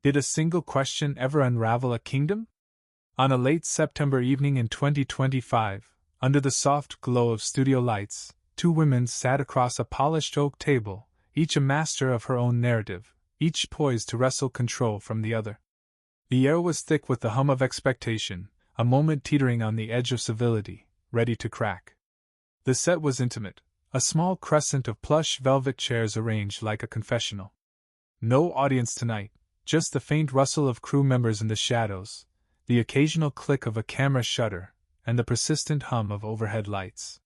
Did a single question ever unravel a kingdom? On a late September evening in 2025, under the soft glow of studio lights, two women sat across a polished oak table, each a master of her own narrative, each poised to wrestle control from the other. The air was thick with the hum of expectation, a moment teetering on the edge of civility, ready to crack. The set was intimate, a small crescent of plush velvet chairs arranged like a confessional. No audience tonight, just the faint rustle of crew members in the shadows, the occasional click of a camera shutter, and the persistent hum of overhead lights.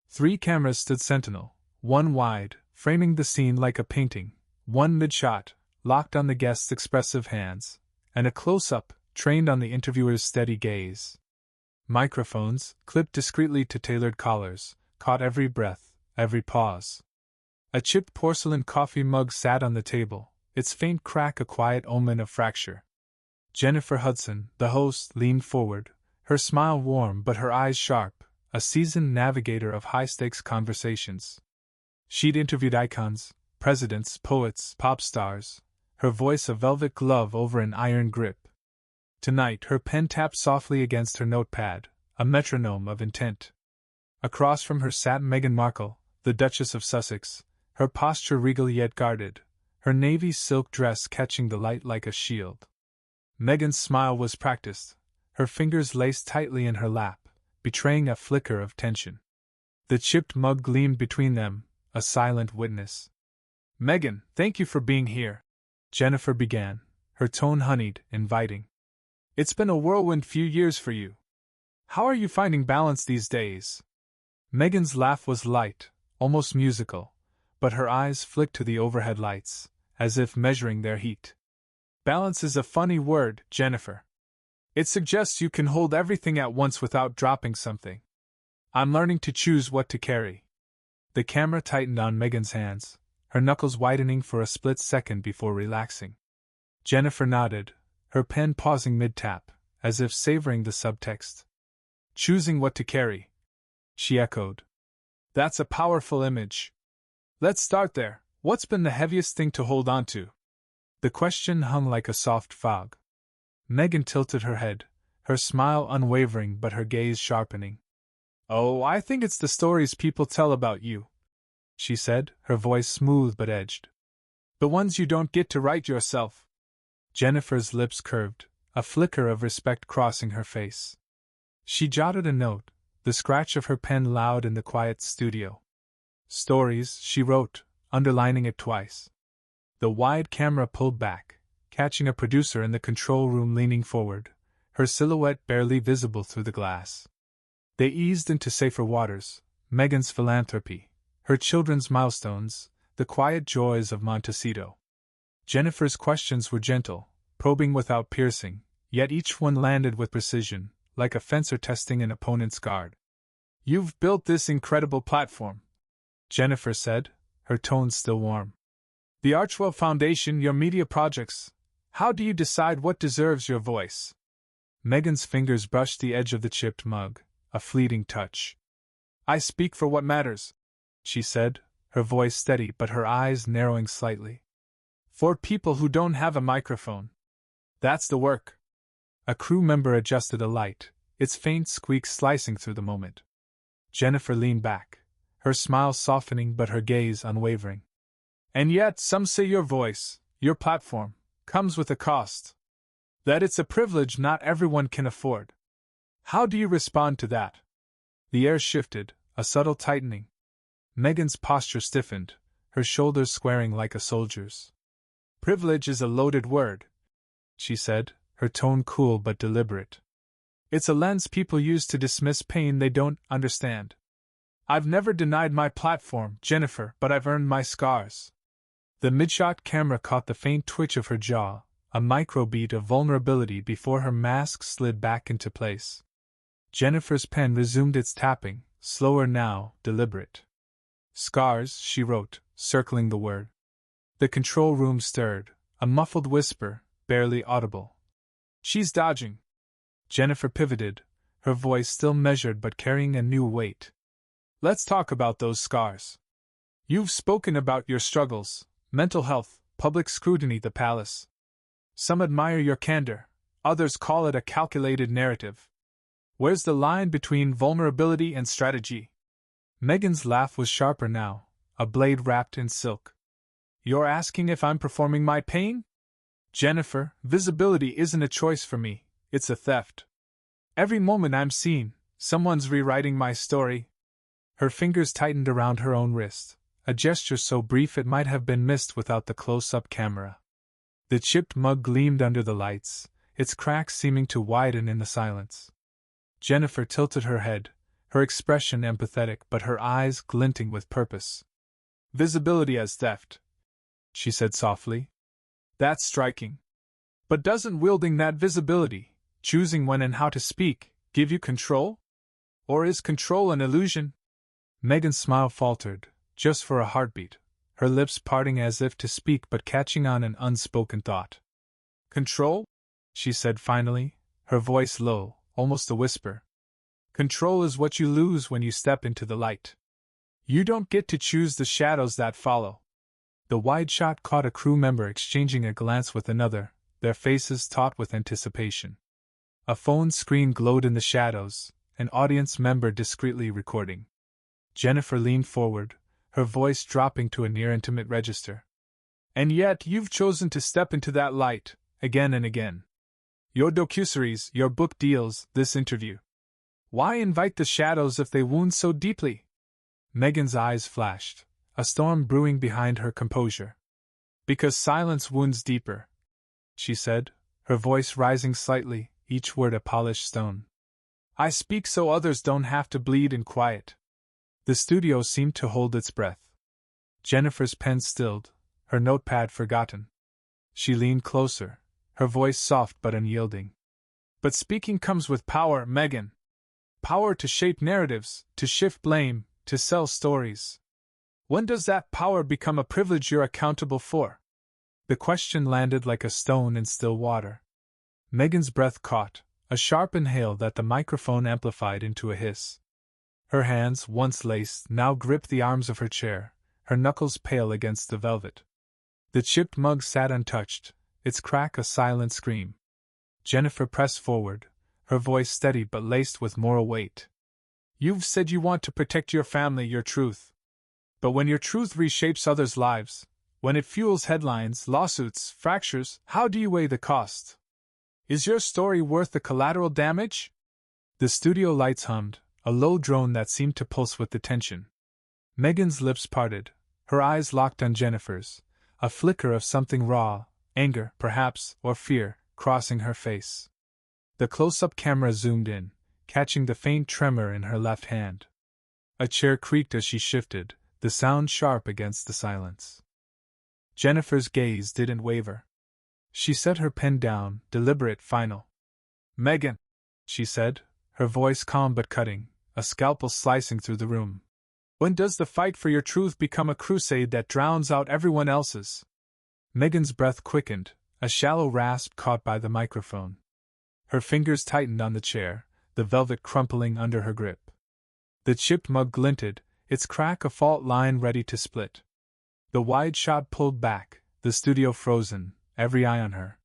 3 cameras stood sentinel, one wide, framing the scene like a painting, one mid-shot, locked on the guest's expressive hands, and a close-up, trained on the interviewer's steady gaze. Microphones, clipped discreetly to tailored collars, caught every breath, every pause. A chipped porcelain coffee mug sat on the table, its faint crack a quiet omen of fracture. Jennifer Hudson, the host, leaned forward, her smile warm but her eyes sharp, a seasoned navigator of high-stakes conversations. She'd interviewed icons, presidents, poets, pop stars, her voice a velvet glove over an iron grip. Tonight her pen tapped softly against her notepad, a metronome of intent. Across from her sat Meghan Markle, the Duchess of Sussex, her posture regal yet guarded, her navy silk dress catching the light like a shield. Meghan's smile was practiced, her fingers laced tightly in her lap, betraying a flicker of tension. The chipped mug gleamed between them, a silent witness. "Meghan, thank you for being here," Jennifer began, her tone honeyed, inviting. "It's been a whirlwind few years for you. How are you finding balance these days?" Meghan's laugh was light, almost musical, but her eyes flicked to the overhead lights, as if measuring their heat. "Balance is a funny word, Jennifer. It suggests you can hold everything at once without dropping something. I'm learning to choose what to carry." The camera tightened on Meghan's hands, her knuckles widening for a split second before relaxing. Jennifer nodded, her pen pausing mid-tap, as if savoring the subtext. "Choosing what to carry," she echoed. "That's a powerful image. Let's start there. What's been the heaviest thing to hold on to?" The question hung like a soft fog. Meghan tilted her head, her smile unwavering but her gaze sharpening. "Oh, I think it's the stories people tell about you," she said, her voice smooth but edged. "The ones you don't get to write yourself." Jennifer's lips curved, a flicker of respect crossing her face. She jotted a note, the scratch of her pen loud in the quiet studio. "Stories," she wrote, underlining it twice. The wide camera pulled back, catching a producer in the control room leaning forward, her silhouette barely visible through the glass. They eased into safer waters, Meghan's philanthropy, her children's milestones, the quiet joys of Montecito. Jennifer's questions were gentle, probing without piercing, yet each one landed with precision, like a fencer testing an opponent's guard. "You've built this incredible platform," Jennifer said, her tone still warm. "The Archwell Foundation, your media projects. How do you decide what deserves your voice?" Meghan's fingers brushed the edge of the chipped mug, a fleeting touch. "I speak for what matters," she said, her voice steady but her eyes narrowing slightly. "For people who don't have a microphone. That's the work." A crew member adjusted a light, its faint squeak slicing through the moment. Jennifer leaned back, her smile softening but her gaze unwavering. "And yet some say your voice, your platform, comes with a cost. That it's a privilege not everyone can afford. How do you respond to that?" The air shifted, a subtle tightening. Meghan's posture stiffened, her shoulders squaring like a soldier's. "Privilege is a loaded word," she said, her tone cool but deliberate. "It's a lens people use to dismiss pain they don't understand. I've never denied my platform, Jennifer, but I've earned my scars." The midshot camera caught the faint twitch of her jaw, a microbeat of vulnerability before her mask slid back into place. Jennifer's pen resumed its tapping, slower now, deliberate. "Scars," she wrote, circling the word. The control room stirred, a muffled whisper, barely audible. "She's dodging." Jennifer pivoted, her voice still measured but carrying a new weight. "Let's talk about those scars. You've spoken about your struggles, mental health, public scrutiny, the palace. Some admire your candor, others call it a calculated narrative. Where's the line between vulnerability and strategy? Meghan's laugh was sharper now, a blade wrapped in silk. You're asking if I'm performing my pain? Jennifer, visibility isn't a choice for me, it's a theft. Every moment I'm seen, someone's rewriting my story. Her fingers tightened around her own wrist, a gesture so brief it might have been missed without the close-up camera. The chipped mug gleamed under the lights, its cracks seeming to widen in the silence. Jennifer tilted her head, her expression empathetic but her eyes glinting with purpose. Visibility as theft, she said softly. That's striking. But doesn't wielding that visibility, choosing when and how to speak, give you control? Or is control an illusion? Meghan's smile faltered, just for a heartbeat, her lips parting as if to speak but catching on an unspoken thought. Control? She said finally, her voice low, almost a whisper. Control is what you lose when you step into the light. You don't get to choose the shadows that follow. The wide shot caught a crew member exchanging a glance with another, their faces taut with anticipation. A phone screen glowed in the shadows, an audience member discreetly recording. Jennifer leaned forward, her voice dropping to a near-intimate register. And yet you've chosen to step into that light, again and again. Your docuseries, your book deals, this interview. Why invite the shadows if they wound so deeply? Meghan's eyes flashed, a storm brewing behind her composure. Because silence wounds deeper, she said, her voice rising slightly, each word a polished stone. I speak so others don't have to bleed in quiet. The studio seemed to hold its breath. Jennifer's pen stilled, her notepad forgotten. She leaned closer, her voice soft but unyielding. But speaking comes with power, Meghan. Power to shape narratives, to shift blame, to sell stories. When does that power become a privilege you're accountable for? The question landed like a stone in still water. Meghan's breath caught, a sharp inhale that the microphone amplified into a hiss. Her hands, once laced, now gripped the arms of her chair, her knuckles pale against the velvet. The chipped mug sat untouched, its crack a silent scream. Jennifer pressed forward, her voice steady but laced with moral weight. You've said you want to protect your family, your truth. But when your truth reshapes others' lives, when it fuels headlines, lawsuits, fractures, how do you weigh the cost? Is your story worth the collateral damage? The studio lights hummed, a low drone that seemed to pulse with the tension. Meghan's lips parted, her eyes locked on Jennifer's, a flicker of something raw, anger, perhaps, or fear, crossing her face. The close-up camera zoomed in, catching the faint tremor in her left hand. A chair creaked as she shifted, the sound sharp against the silence. Jennifer's gaze didn't waver. She set her pen down, deliberate, final. Meghan, she said, her voice calm but cutting, a scalpel slicing through the room. When does the fight for your truth become a crusade that drowns out everyone else's? Meghan's breath quickened, a shallow rasp caught by the microphone. Her fingers tightened on the chair, the velvet crumpling under her grip. The chipped mug glinted, its crack a fault line ready to split. The wide shot pulled back, the studio frozen, every eye on her.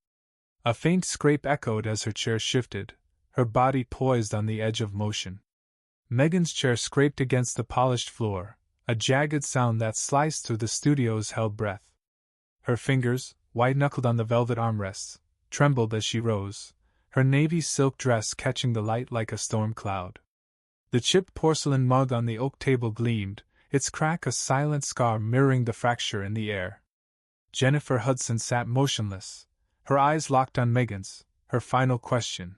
A faint scrape echoed as her chair shifted, her body poised on the edge of motion. Meghan's chair scraped against the polished floor, a jagged sound that sliced through the studio's held breath. Her fingers, white-knuckled on the velvet armrests, trembled as she rose, her navy silk dress catching the light like a storm cloud. The chipped porcelain mug on the oak table gleamed, its crack a silent scar mirroring the fracture in the air. Jennifer Hudson sat motionless, her eyes locked on Meghan's, her final question.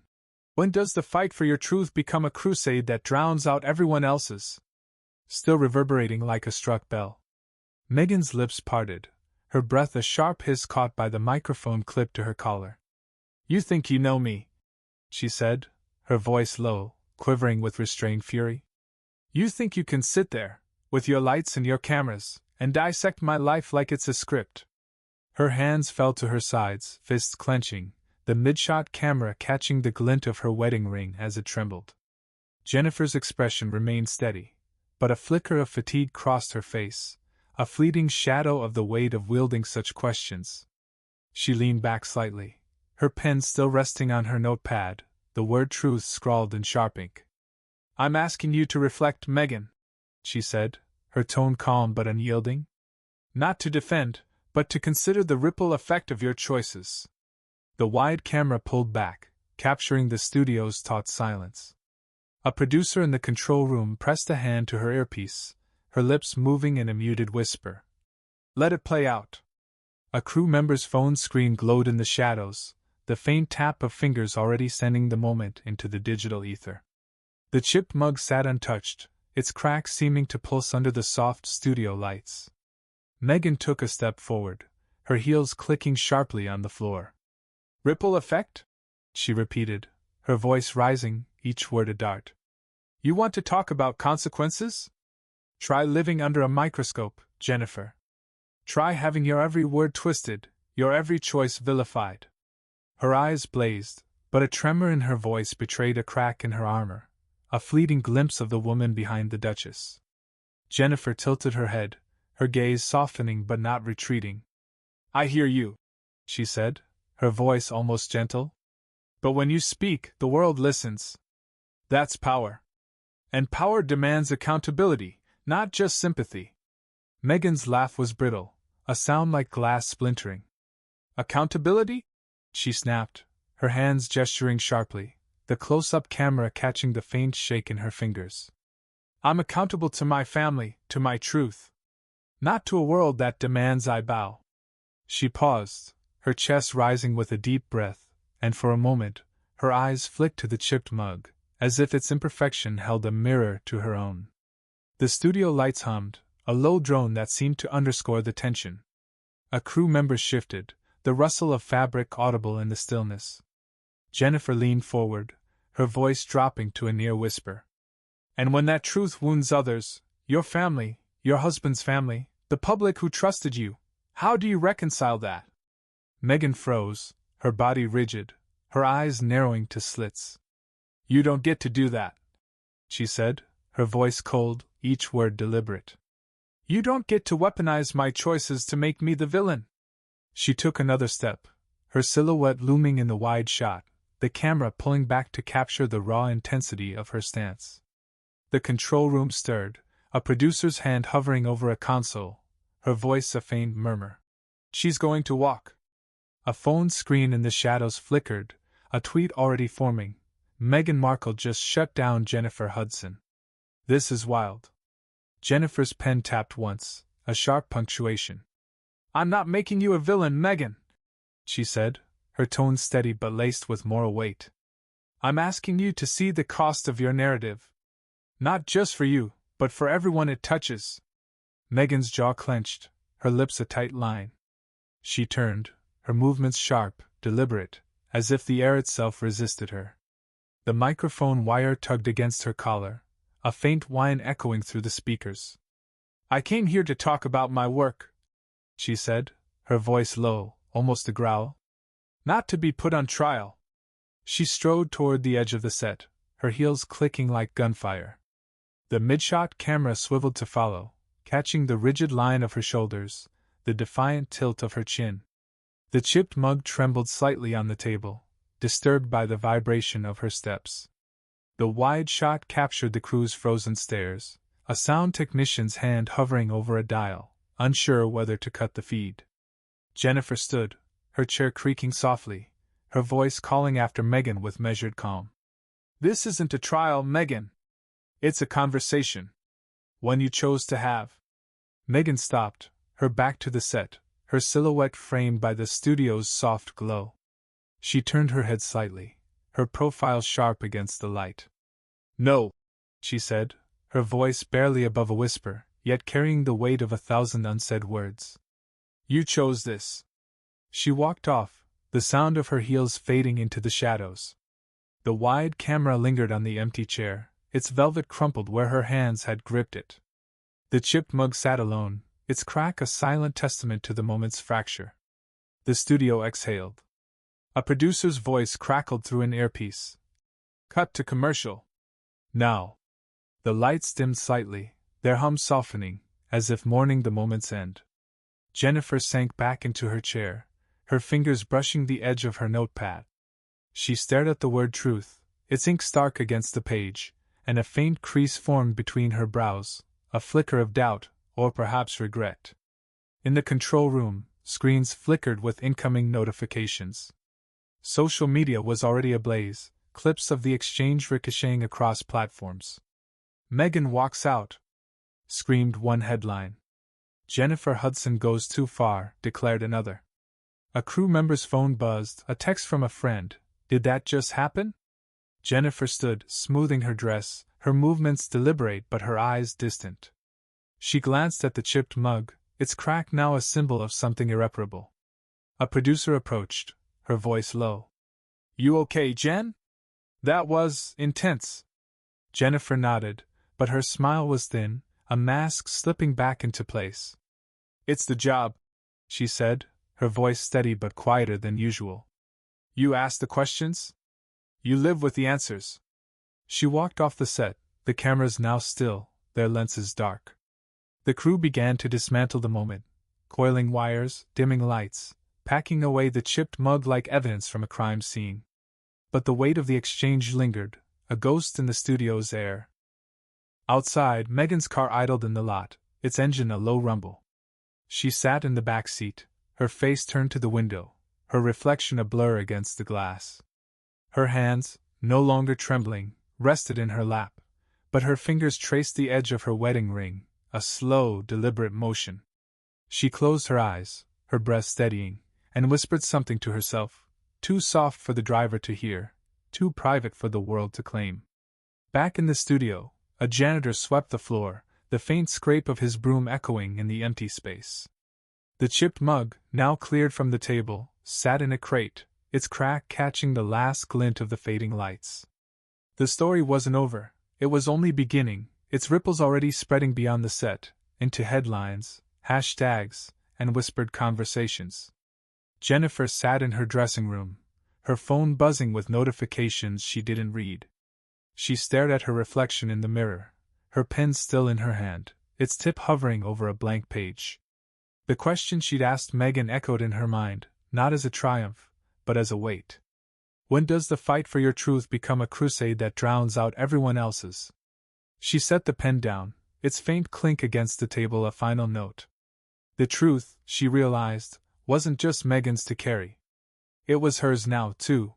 When does the fight for your truth become a crusade that drowns out everyone else's? Still reverberating like a struck bell. Meghan's lips parted, her breath a sharp hiss caught by the microphone clipped to her collar. You think you know me, she said, her voice low, quivering with restrained fury. You think you can sit there, with your lights and your cameras, and dissect my life like it's a script. Her hands fell to her sides, fists clenching, the mid-shot camera catching the glint of her wedding ring as it trembled. Jennifer's expression remained steady, but a flicker of fatigue crossed her face, a fleeting shadow of the weight of wielding such questions. She leaned back slightly, her pen still resting on her notepad, the word truth scrawled in sharp ink. "I'm asking you to reflect, Meghan," she said, her tone calm but unyielding. "Not to defend, but to consider the ripple effect of your choices." The wide camera pulled back, capturing the studio's taut silence. A producer in the control room pressed a hand to her earpiece, her lips moving in a muted whisper. "Let it play out." A crew member's phone screen glowed in the shadows, the faint tap of fingers already sending the moment into the digital ether. The chipped mug sat untouched, its crack seeming to pulse under the soft studio lights. Meghan took a step forward, her heels clicking sharply on the floor. "Ripple effect?" she repeated, her voice rising, each word a dart. "You want to talk about consequences? Try living under a microscope, Jennifer. Try having your every word twisted, your every choice vilified." Her eyes blazed, but a tremor in her voice betrayed a crack in her armor, a fleeting glimpse of the woman behind the Duchess. Jennifer tilted her head, her gaze softening but not retreating. "I hear you," she said, her voice almost gentle. "But when you speak, the world listens. That's power. And power demands accountability, not just sympathy." Meghan's laugh was brittle, a sound like glass splintering. "Accountability?" she snapped, her hands gesturing sharply, the close-up camera catching the faint shake in her fingers. "I'm accountable to my family, to my truth. Not to a world that demands I bow." She paused, her chest rising with a deep breath, and for a moment, her eyes flicked to the chipped mug, as if its imperfection held a mirror to her own. The studio lights hummed, a low drone that seemed to underscore the tension. A crew member shifted, the rustle of fabric audible in the stillness. Jennifer leaned forward, her voice dropping to a near whisper. "And when that truth wounds others, your family, your husband's family, the public who trusted you, how do you reconcile that?" Meghan froze, her body rigid, her eyes narrowing to slits. "You don't get to do that," she said, her voice cold, each word deliberate. "You don't get to weaponize my choices to make me the villain." She took another step, her silhouette looming in the wide shot, the camera pulling back to capture the raw intensity of her stance. The control room stirred, a producer's hand hovering over a console, her voice a faint murmur. "She's going to walk." A phone screen in the shadows flickered, a tweet already forming. "Meghan Markle just shut down Jennifer Hudson. This is wild." Jennifer's pen tapped once, a sharp punctuation. "I'm not making you a villain, Meghan," she said, her tone steady but laced with moral weight. "I'm asking you to see the cost of your narrative. Not just for you, but for everyone it touches." Meghan's jaw clenched, her lips a tight line. She turned, her movements sharp, deliberate, as if the air itself resisted her. The microphone wire tugged against her collar, a faint whine echoing through the speakers. "I came here to talk about my work," she said, her voice low, almost a growl. "Not to be put on trial." She strode toward the edge of the set, her heels clicking like gunfire. The mid-shot camera swiveled to follow, catching the rigid line of her shoulders, the defiant tilt of her chin. The chipped mug trembled slightly on the table, disturbed by the vibration of her steps. The wide shot captured the crew's frozen stares, a sound technician's hand hovering over a dial, unsure whether to cut the feed. Jennifer stood, her chair creaking softly, her voice calling after Meghan with measured calm. "This isn't a trial, Meghan. It's a conversation. One you chose to have." Meghan stopped, her back to the set, her silhouette framed by the studio's soft glow. She turned her head slightly, her profile sharp against the light. "No," she said, her voice barely above a whisper, yet carrying the weight of 1,000 unsaid words. "You chose this." She walked off, the sound of her heels fading into the shadows. The wide camera lingered on the empty chair, its velvet crumpled where her hands had gripped it. The chipped mug sat alone, its crack a silent testament to the moment's fracture. The studio exhaled. A producer's voice crackled through an earpiece. "Cut to commercial. Now." The lights dimmed slightly, their hum softening, as if mourning the moment's end. Jennifer sank back into her chair, her fingers brushing the edge of her notepad. She stared at the word truth, its ink stark against the page, and a faint crease formed between her brows, a flicker of doubt, or perhaps regret. In the control room, screens flickered with incoming notifications. Social media was already ablaze, clips of the exchange ricocheting across platforms. "Meghan walks out," screamed one headline. "Jennifer Hudson goes too far," declared another. A crew member's phone buzzed, a text from a friend. "Did that just happen?" Jennifer stood, smoothing her dress, her movements deliberate but her eyes distant. She glanced at the chipped mug, its crack now a symbol of something irreparable. A producer approached, her voice low. "You okay, Jen? That was intense." Jennifer nodded, but her smile was thin, a mask slipping back into place. "It's the job," she said, her voice steady but quieter than usual. "You ask the questions? You live with the answers." She walked off the set, the cameras now still, their lenses dark. The crew began to dismantle the moment, coiling wires, dimming lights, packing away the chipped mug like evidence from a crime scene. But the weight of the exchange lingered, a ghost in the studio's air. Outside, Meghan's car idled in the lot, its engine a low rumble. She sat in the back seat, her face turned to the window, her reflection a blur against the glass. Her hands, no longer trembling, rested in her lap, but her fingers traced the edge of her wedding ring, a slow, deliberate motion. She closed her eyes, her breath steadying, and whispered something to herself, too soft for the driver to hear, too private for the world to claim. Back in the studio, a janitor swept the floor, the faint scrape of his broom echoing in the empty space. The chipped mug, now cleared from the table, sat in a crate, its crack catching the last glint of the fading lights. The story wasn't over, it was only beginning, its ripples already spreading beyond the set, into headlines, hashtags, and whispered conversations. Jennifer sat in her dressing room, her phone buzzing with notifications she didn't read. She stared at her reflection in the mirror, her pen still in her hand, its tip hovering over a blank page. The question she'd asked Meghan echoed in her mind, not as a triumph, but as a weight. When does the fight for your truth become a crusade that drowns out everyone else's? She set the pen down, its faint clink against the table a final note. The truth, she realized, wasn't just Meghan's to carry. It was hers now, too.